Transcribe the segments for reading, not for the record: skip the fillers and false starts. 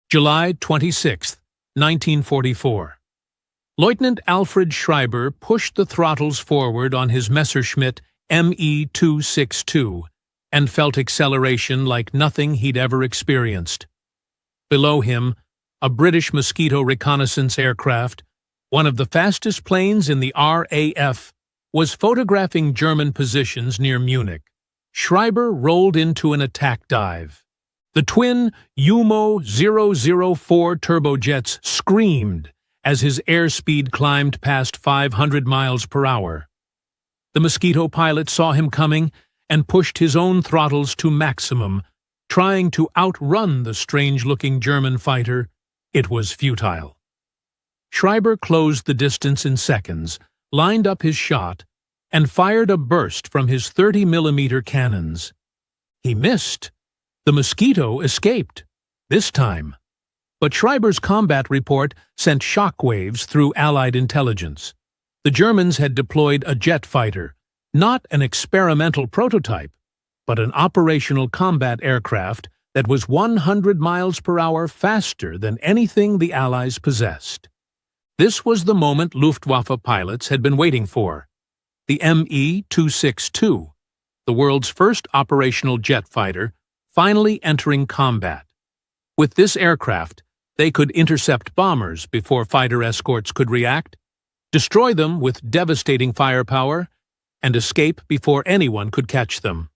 July 26, 1944. Lieutenant Alfred Schreiber pushed the throttles forward on his Messerschmitt Me-262 and felt acceleration like nothing he'd ever experienced. Below him, a British Mosquito reconnaissance aircraft, one of the fastest planes in the RAF, was photographing German positions near Munich. Schreiber rolled into an attack dive. The twin UMO 004 turbojets screamed as his airspeed climbed past 500 miles per hour. The Mosquito pilot saw him coming and pushed his own throttles to maximum, trying to outrun the strange-looking German fighter. It was futile. Schreiber closed the distance in seconds, lined up his shot, and fired a burst from his 30mm cannons. He missed. The Mosquito escaped, this time. But Schreiber's combat report sent shockwaves through Allied intelligence. The Germans had deployed a jet fighter, not an experimental prototype, but an operational combat aircraft that was 100 miles per hour faster than anything the Allies possessed. This was the moment Luftwaffe pilots had been waiting for. The Me-262, the world's first operational jet fighter, finally entering combat. With this aircraft, they could intercept bombers before fighter escorts could react, destroy them with devastating firepower, and escape before anyone could catch them.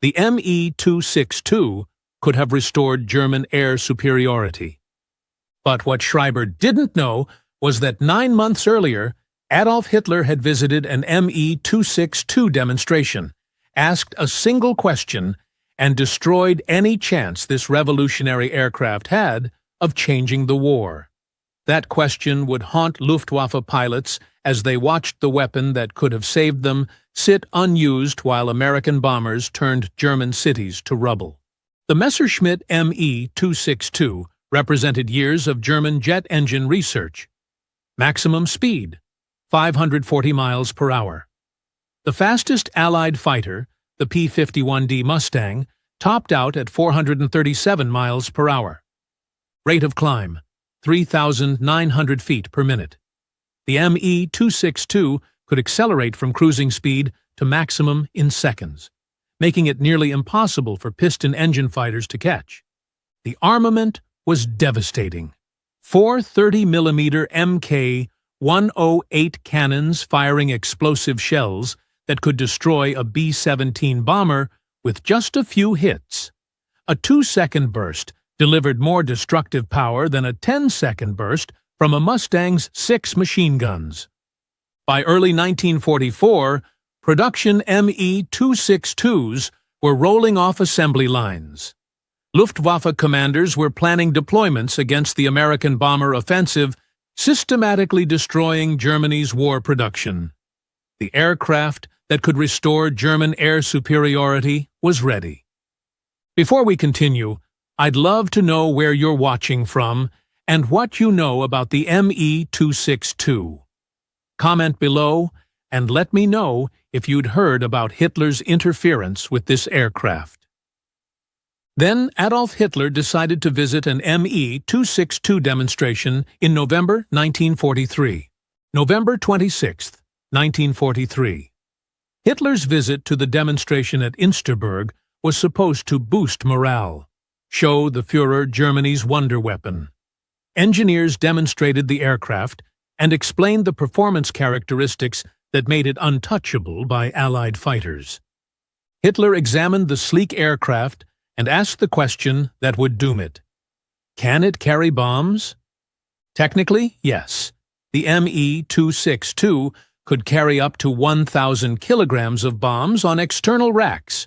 The Me-262 could have restored German air superiority. But what Schreiber didn't know was that 9 months earlier, Adolf Hitler had visited an Me-262 demonstration, asked a single question, and destroyed any chance this revolutionary aircraft had of changing the war. That question would haunt Luftwaffe pilots as they watched the weapon that could have saved them sit unused while American bombers turned German cities to rubble. The Messerschmitt Me-262 represented years of German jet engine research. Maximum speed, 540 miles per hour. The fastest Allied fighter, the P-51D Mustang, topped out at 437 miles per hour. Rate of climb, 3,900 feet per minute. The Me-262 could accelerate from cruising speed to maximum in seconds, making it nearly impossible for piston engine fighters to catch. The armament was devastating. 4 30mm Mk-108 cannons firing explosive shells that could destroy a B-17 bomber with just a few hits. A 2-second burst delivered more destructive power than a 10-second burst from a Mustang's 6 machine guns. By early 1944, production Me-262s were rolling off assembly lines. Luftwaffe commanders were planning deployments against the American bomber offensive, systematically destroying Germany's war production. The aircraft that could restore German air superiority was ready. Before we continue, I'd love to know where you're watching from and what you know about the Me-262. Comment below and let me know if you'd heard about Hitler's interference with this aircraft. Then Adolf Hitler decided to visit an Me-262 demonstration in November 1943. November 26, 1943. Hitler's visit to the demonstration at Insterburg was supposed to boost morale, show the Führer Germany's wonder weapon. Engineers demonstrated the aircraft and explained the performance characteristics that made it untouchable by Allied fighters. Hitler examined the sleek aircraft and asked the question that would doom it. Can it carry bombs? Technically, yes. The Me-262 could carry up to 1,000 kilograms of bombs on external racks.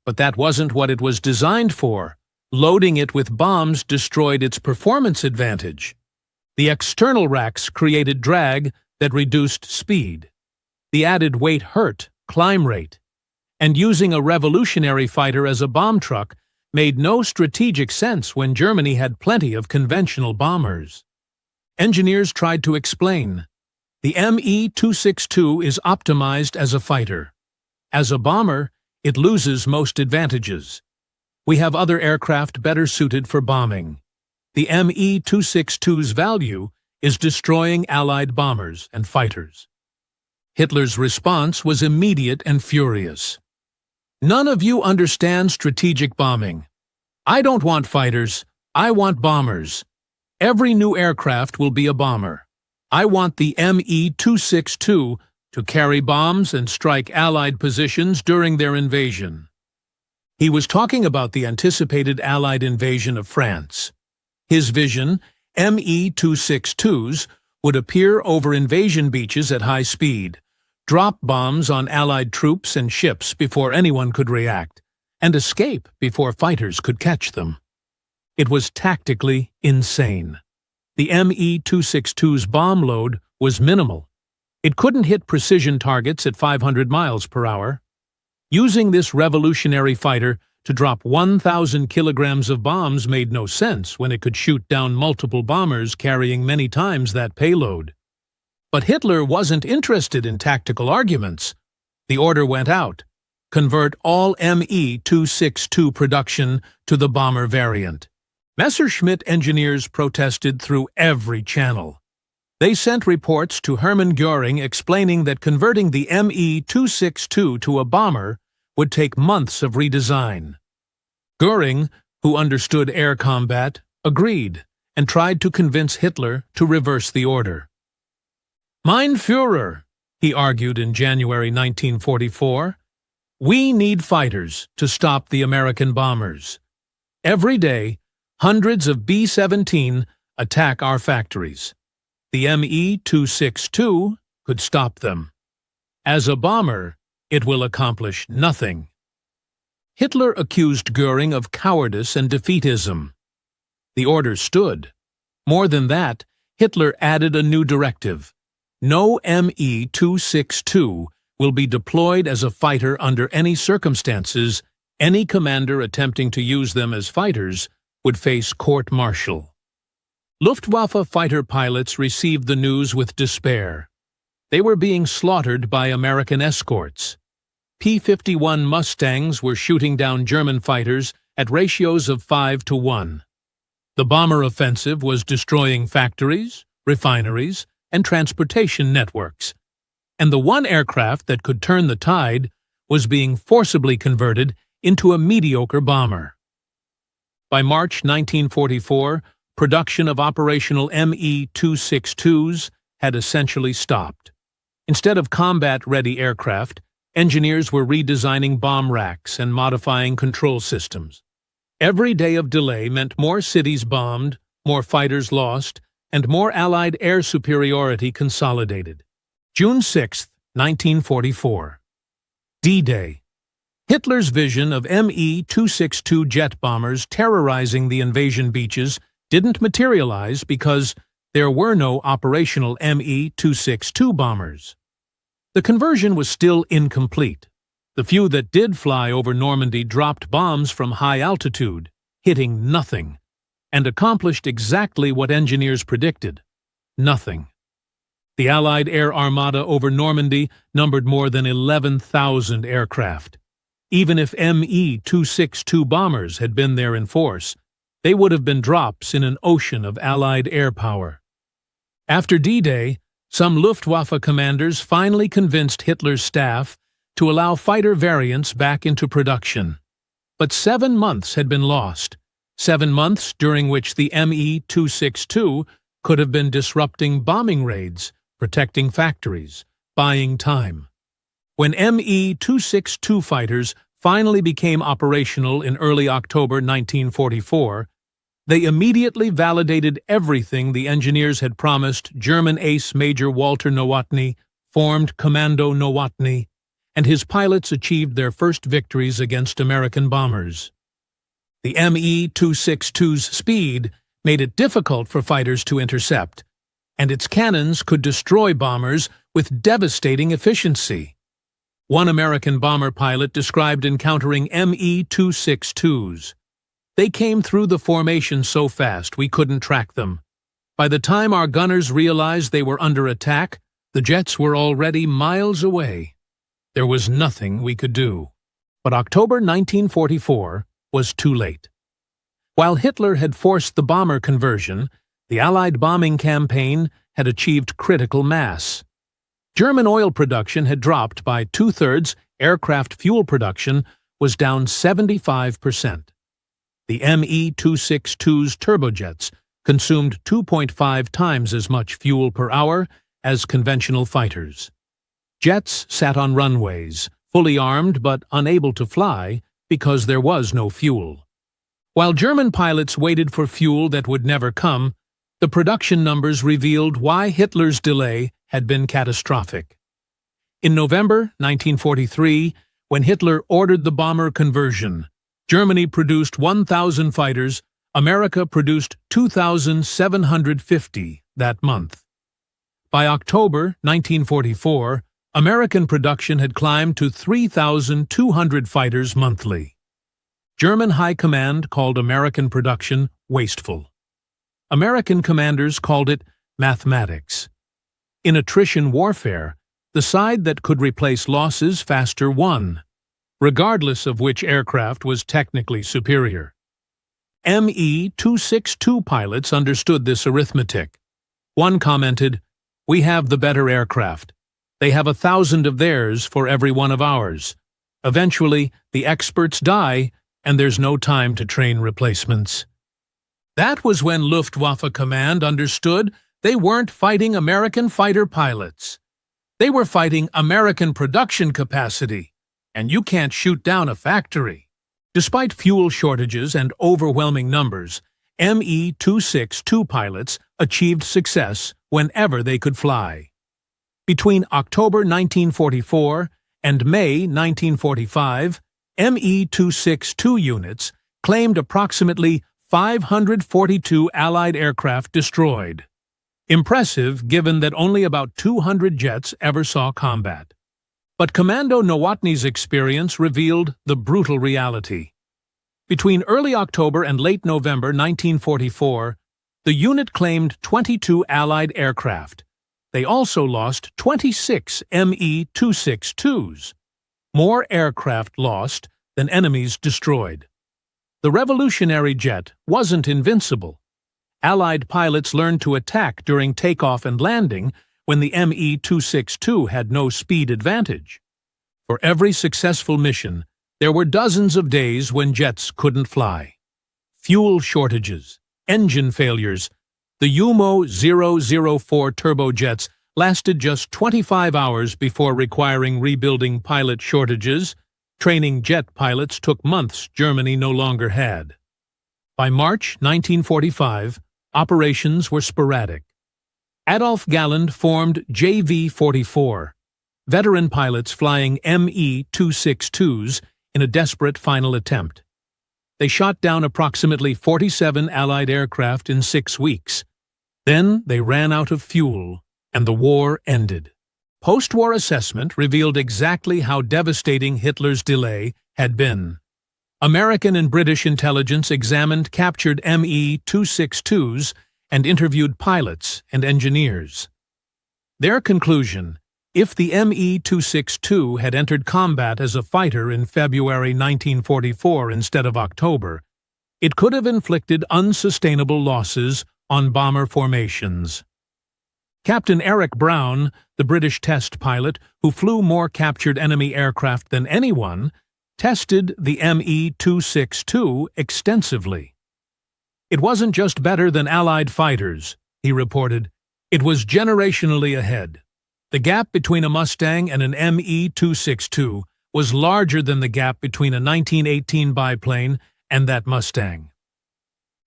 But that wasn't what it was designed for. Loading it with bombs destroyed its performance advantage. The external racks created drag that reduced speed. The added weight hurt climb rate. And using a revolutionary fighter as a bomb truck made no strategic sense when Germany had plenty of conventional bombers. Engineers tried to explain. The Me-262 is optimized as a fighter. As a bomber, it loses most advantages. We have other aircraft better suited for bombing. The Me-262's value is destroying Allied bombers and fighters. Hitler's response was immediate and furious. "None of you understand strategic bombing. I don't want fighters, I want bombers. Every new aircraft will be a bomber. I want the Me-262 to carry bombs and strike Allied positions during their invasion." He was talking about the anticipated Allied invasion of France. His vision, Me-262s, would appear over invasion beaches at high speed, drop bombs on Allied troops and ships before anyone could react, and escape before fighters could catch them. It was tactically insane. The Me-262's bomb load was minimal. It couldn't hit precision targets at 500 miles per hour. Using this revolutionary fighter to drop 1,000 kilograms of bombs made no sense when it could shoot down multiple bombers carrying many times that payload. But Hitler wasn't interested in tactical arguments. The order went out: convert all Me-262 production to the bomber variant. Messerschmitt engineers protested through every channel. They sent reports to Hermann Göring explaining that converting the Me-262 to a bomber would take months of redesign. Göring, who understood air combat, agreed and tried to convince Hitler to reverse the order. "Mein Führer," he argued in January 1944, "we need fighters to stop the American bombers. Every day, hundreds of B-17 attack our factories. The Me-262 could stop them. As a bomber, it will accomplish nothing." Hitler accused Göring of cowardice and defeatism. The order stood. More than that, Hitler added a new directive: no Me-262 will be deployed as a fighter under any circumstances. Any commander attempting to use them as fighters would face court-martial. Luftwaffe fighter pilots received the news with despair. They were being slaughtered by American escorts. P-51 Mustangs were shooting down German fighters at ratios of 5-1. The bomber offensive was destroying factories, refineries, and transportation networks. And the one aircraft that could turn the tide was being forcibly converted into a mediocre bomber. By March 1944, production of operational Me-262s had essentially stopped. Instead of combat-ready aircraft, engineers were redesigning bomb racks and modifying control systems. Every day of delay meant more cities bombed, more fighters lost, and more Allied air superiority consolidated. June 6, 1944. D-Day. Hitler's vision of Me-262 jet bombers terrorizing the invasion beaches didn't materialize because there were no operational Me-262 bombers. The conversion was still incomplete. The few that did fly over Normandy dropped bombs from high altitude, hitting nothing, and accomplished exactly what engineers predicted: nothing. The Allied air armada over Normandy numbered more than 11,000 aircraft. Even if Me-262 bombers had been there in force, they would have been drops in an ocean of Allied air power. After D-Day, some Luftwaffe commanders finally convinced Hitler's staff to allow fighter variants back into production. But 7 months had been lost, 7 months during which the Me-262 could have been disrupting bombing raids, protecting factories, buying time. When Me-262 fighters finally became operational in early October 1944, they immediately validated everything the engineers had promised German ace Major Walter Nowotny, formed Commando Nowotny, and his pilots achieved their first victories against American bombers. The Me-262's speed made it difficult for fighters to intercept, and its cannons could destroy bombers with devastating efficiency. One American bomber pilot described encountering Me-262s. "They came through the formation so fast we couldn't track them. By the time our gunners realized they were under attack, the jets were already miles away. There was nothing we could do." But October 1944 was too late. While Hitler had forced the bomber conversion, the Allied bombing campaign had achieved critical mass. German oil production had dropped by two-thirds, aircraft fuel production was down 75%. The Me-262's turbojets consumed 2.5 times as much fuel per hour as conventional fighters. Jets sat on runways, fully armed but unable to fly because there was no fuel. While German pilots waited for fuel that would never come, the production numbers revealed why Hitler's delay had been catastrophic. In November 1943, when Hitler ordered the bomber conversion, Germany produced 1,000 fighters, America produced 2,750 that month. By October 1944, American production had climbed to 3,200 fighters monthly. German High Command called American production wasteful. American commanders called it mathematics. In attrition warfare, the side that could replace losses faster won, regardless of which aircraft was technically superior. Me-262 pilots understood this arithmetic. One commented, "We have the better aircraft. They have 1,000 of theirs for every one of ours. Eventually, the experts die, and there's no time to train replacements." That was when Luftwaffe Command understood they weren't fighting American fighter pilots. They were fighting American production capacity, and you can't shoot down a factory. Despite fuel shortages and overwhelming numbers, Me-262 pilots achieved success whenever they could fly. Between October 1944 and May 1945, Me-262 units claimed approximately 542 Allied aircraft destroyed. Impressive given that only about 200 jets ever saw combat. But Commando Nowotny's experience revealed the brutal reality. Between early October and late November 1944, the unit claimed 22 Allied aircraft. They also lost 26 Me-262s. More aircraft lost than enemies destroyed. The revolutionary jet wasn't invincible. Allied pilots learned to attack during takeoff and landing when the Me-262 had no speed advantage. For every successful mission, there were dozens of days when jets couldn't fly. Fuel shortages, engine failures. The UMO-004 turbojets lasted just 25 hours before requiring rebuilding. Pilot shortages. Training jet pilots took months Germany no longer had. By March 1945, operations were sporadic. Adolf Galland formed JV-44, veteran pilots flying Me-262s in a desperate final attempt. They shot down approximately 47 Allied aircraft in 6 weeks. Then they ran out of fuel, and the war ended. Post-war assessment revealed exactly how devastating Hitler's delay had been. American and British intelligence examined captured Me-262s and interviewed pilots and engineers. Their conclusion: if the Me-262 had entered combat as a fighter in February 1944 instead of October, it could have inflicted unsustainable losses on bomber formations. Captain Eric Brown, the British test pilot who flew more captured enemy aircraft than anyone, tested the Me-262 extensively. "It wasn't just better than Allied fighters," he reported. "It was generationally ahead. The gap between a Mustang and an Me-262 was larger than the gap between a 1918 biplane and that Mustang."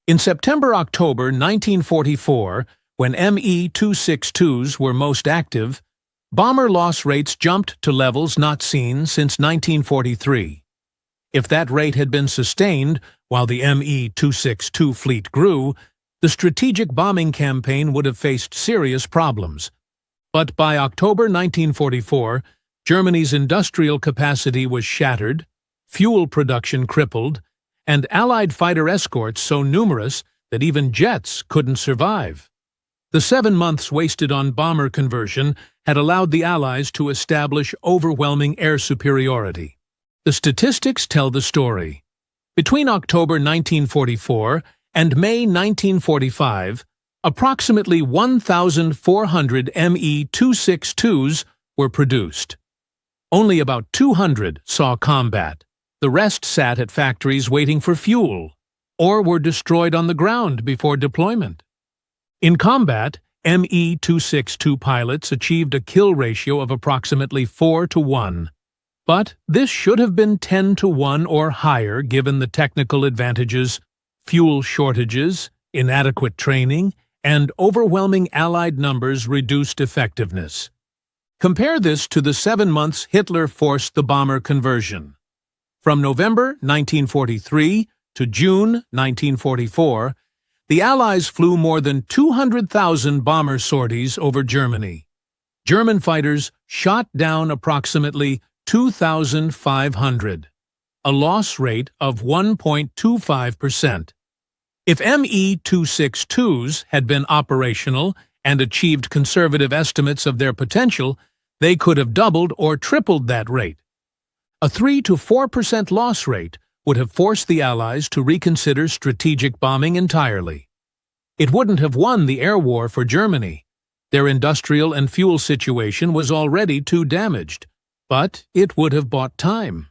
In September-October 1944, when Me-262s were most active, bomber loss rates jumped to levels not seen since 1943. If that rate had been sustained while the Me-262 fleet grew, the strategic bombing campaign would have faced serious problems. But by October 1944, Germany's industrial capacity was shattered, fuel production crippled, and Allied fighter escorts so numerous that even jets couldn't survive. The 7 months wasted on bomber conversion had allowed the Allies to establish overwhelming air superiority. The statistics tell the story. Between October 1944 and May 1945, approximately 1,400 Me-262s were produced. Only about 200 saw combat. The rest sat at factories waiting for fuel, or were destroyed on the ground before deployment. In combat, Me-262 pilots achieved a kill ratio of approximately 4-1. But this should have been 10-1 or higher given the technical advantages, fuel shortages, inadequate training, and overwhelming Allied numbers reduced effectiveness. Compare this to the 7 months Hitler forced the bomber conversion. From November 1943 to June 1944, the Allies flew more than 200,000 bomber sorties over Germany. German fighters shot down approximately 2,500, a loss rate of 1.25%. If Me-262s had been operational and achieved conservative estimates of their potential, they could have doubled or tripled that rate. A 3-4% loss rate would have forced the Allies to reconsider strategic bombing entirely. It wouldn't have won the air war for Germany. Their industrial and fuel situation was already too damaged. But it would have bought time.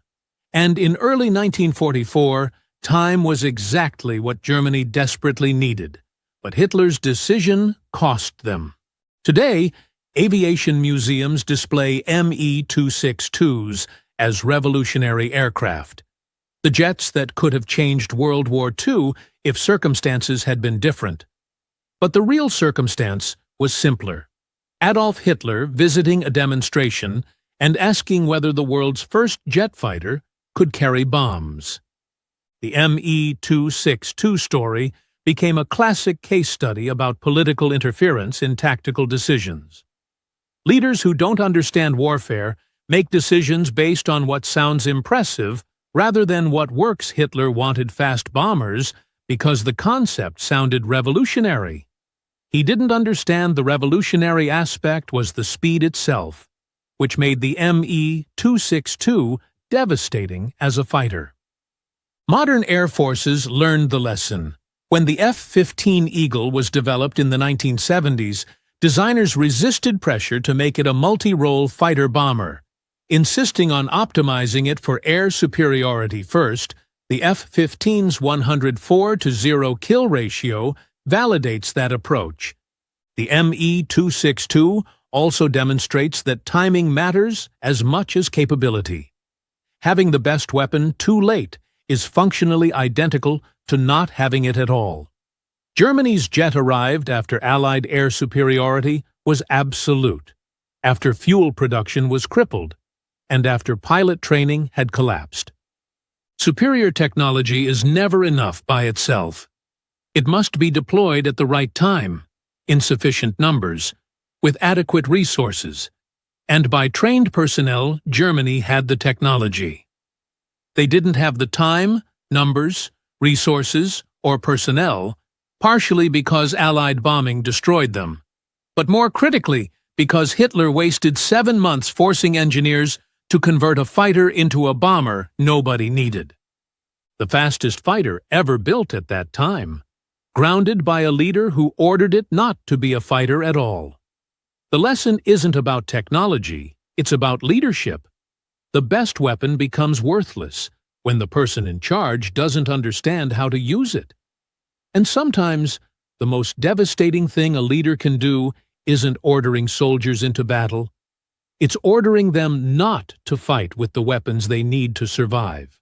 And in early 1944, time was exactly what Germany desperately needed. But Hitler's decision cost them. Today, aviation museums display Me-262s as revolutionary aircraft. The jets that could have changed World War II if circumstances had been different. But the real circumstance was simpler. Adolf Hitler visiting a demonstration and asking whether the world's first jet fighter could carry bombs. The Me-262 story became a classic case study about political interference in tactical decisions. Leaders who don't understand warfare make decisions based on what sounds impressive rather than what works. Hitler wanted fast bombers because the concept sounded revolutionary. He didn't understand the revolutionary aspect was the speed itself, which made the Me-262 devastating as a fighter. Modern air forces learned the lesson. When the F-15 Eagle was developed in the 1970s, designers resisted pressure to make it a multi-role fighter-bomber. Insisting on optimizing it for air superiority first, the F-15's 104-0 kill ratio validates that approach. The Me-262 also demonstrates that timing matters as much as capability. Having the best weapon too late is functionally identical to not having it at all. Germany's jet arrived after Allied air superiority was absolute, after fuel production was crippled, and after pilot training had collapsed. Superior technology is never enough by itself. It must be deployed at the right time, in sufficient numbers, with adequate resources, and by trained personnel. Germany had the technology. They didn't have the time, numbers, resources, or personnel, partially because Allied bombing destroyed them, but more critically because Hitler wasted 7 months forcing engineers to convert a fighter into a bomber nobody needed. The fastest fighter ever built at that time, grounded by a leader who ordered it not to be a fighter at all. The lesson isn't about technology, it's about leadership. The best weapon becomes worthless when the person in charge doesn't understand how to use it. And sometimes, the most devastating thing a leader can do isn't ordering soldiers into battle. It's ordering them not to fight with the weapons they need to survive.